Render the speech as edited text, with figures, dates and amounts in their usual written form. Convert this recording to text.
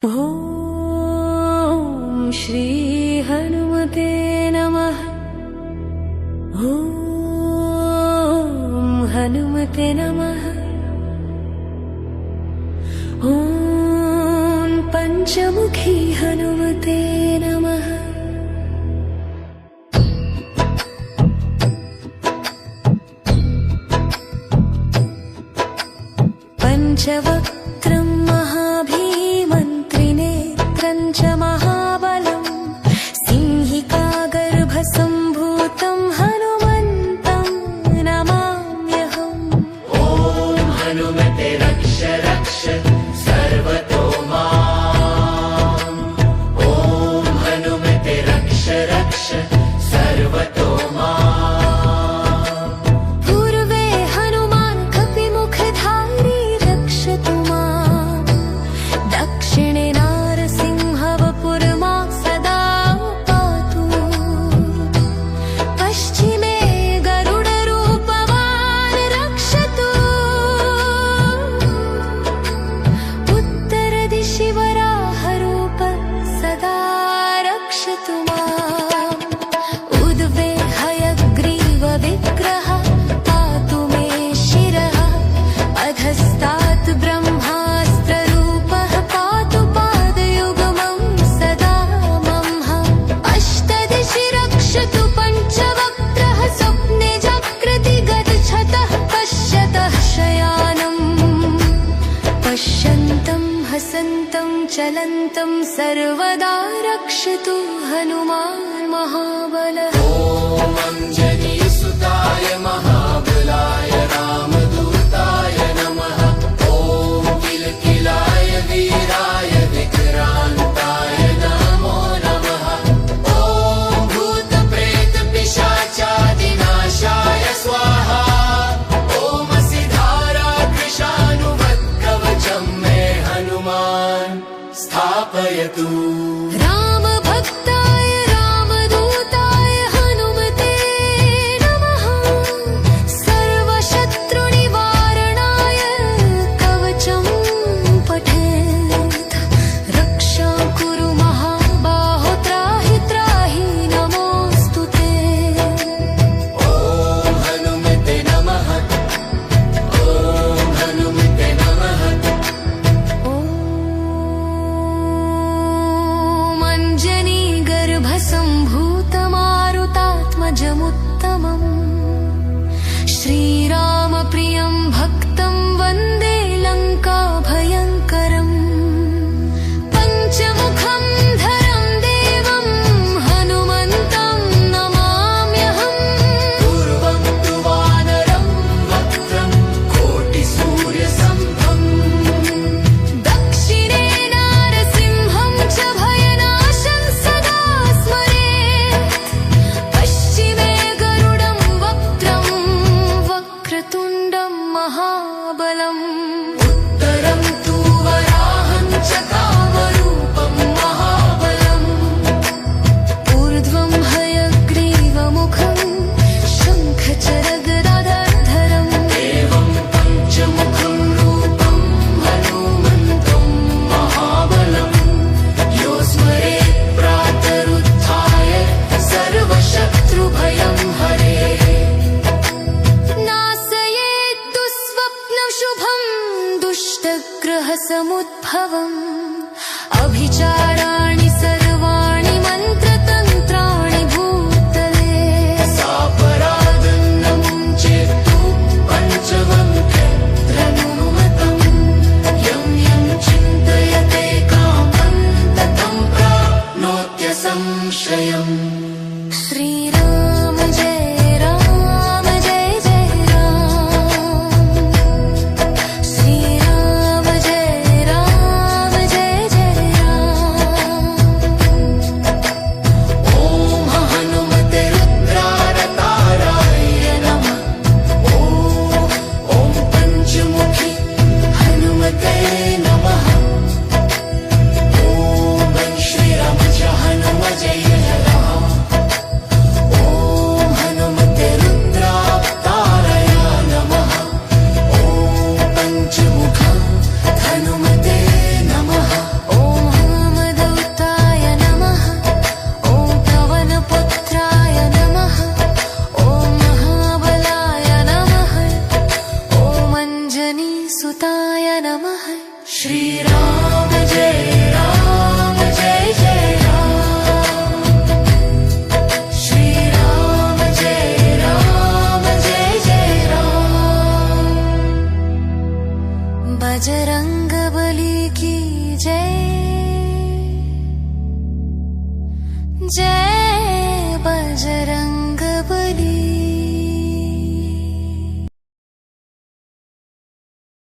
ॐ श्री हनुमते नमः। ॐ हनुमते नमः। ॐ पंचमुखी हनुमते नमः। पंचवक्त्रं महाभीमं त्रिनेत्रं च महाबलं सिंहिकागर्भसम्भूतं हनुमन्तं नमाम्यहम्। ॐ हनुमते रक्ष रक्ष सर्वतो माम्। ॐ हनुमते रक्ष रक्ष सर्वतो माम्। पूर्वे हनुमान् कपिमुखधारी रक्षतु माम्। दक्षिणे नारसिंहवपुर्मां सदा पातु। पश्चिमे गरुडरूपवान् रक्षतु। उत्तरदिशि वराहरूप सदा रक्षतु माम्। उद्वे हयग्रीवविग्रह पातु मे शिरः। अधस्तात् ब्रह्मास्त्ररूपः पातु पादयुग्मं सदा मह्यम्। अष्टदिशि रक्षतु पञ्चवक्त्रः स्वप्ने जाग्रति गच्छतः पश्यतः शयानम्। पश्यन्तं हसन्तं चलन्तं सर्वदा रक्षतु हनुमान् महाबलः। ॐ अञ्जनीसुताय महाबलाय रामदूताय नमः। ॐ किलकिलाय वीराय विक्रान्ताय नमो नमः। ॐ भूतप्रेतपिशाचादिनाशाय स्वाहा। ॐ सिधारा कृशानुवत्कवचं मे हनुमान् स्थापयतु। रामभक्ताय रामदूताय हनुमते नमः। सर्वशत्रुनिवारणाय कवचं पठेत्। रक्षां कुरु महाबाहो त्राहि त्राहि नमोऽस्तु ते। ॐ हनुमते नमः। ॐ हनुमते नमः। ॐ अञ्जनीगर्भसम्भूतमारुतात्मजमुत्तमम् श्रीरामप्रियं भक्तं वन्दे लङ्काभयङ्करम्। पञ्चमुखं धरं देवं हनुमन्तं नमाम्यहम्। पूर्वं तु वानरं वक्त्रं कोटिसूर्यसम्भम्। दक्षिणे नारसिंहं च भयनाशं सदा स्मरेत्। पश्चिमे गरुडं वक्त्रं वक्रतुण्डं महाबलम्। उत्तरं तु वराहं च कामरूपं महाबलम्। ऊर्ध्वं हयग्रीवमुखं शङ्खचरगदाधरम्। एवं पञ्चमुखं रूपं हनुमन्तं महाबलम्। यो स्मरेत् प्रातरुत्थाय सर्वशत्रुभयं हरेः। नाशयेत् दुःस्वप्नशुभं दुष्टग्रहसमुद्भवम्। अभिचाराणि सर्वाणि मन्त्रतन्त्राणि भूतले। सापराधं न मुञ्चेत्तु पञ्चमन्त्रनुमतम्। यं यं चिन्तयते कामं ततं प्राप्नोत्य संशयम्। श्रीराम जय राम जय जय राम। श्रीराम जय राम जय जय राम। नमः श्री राम जय जय राम श्री राम जय जय राम बजरंग बली की जय जय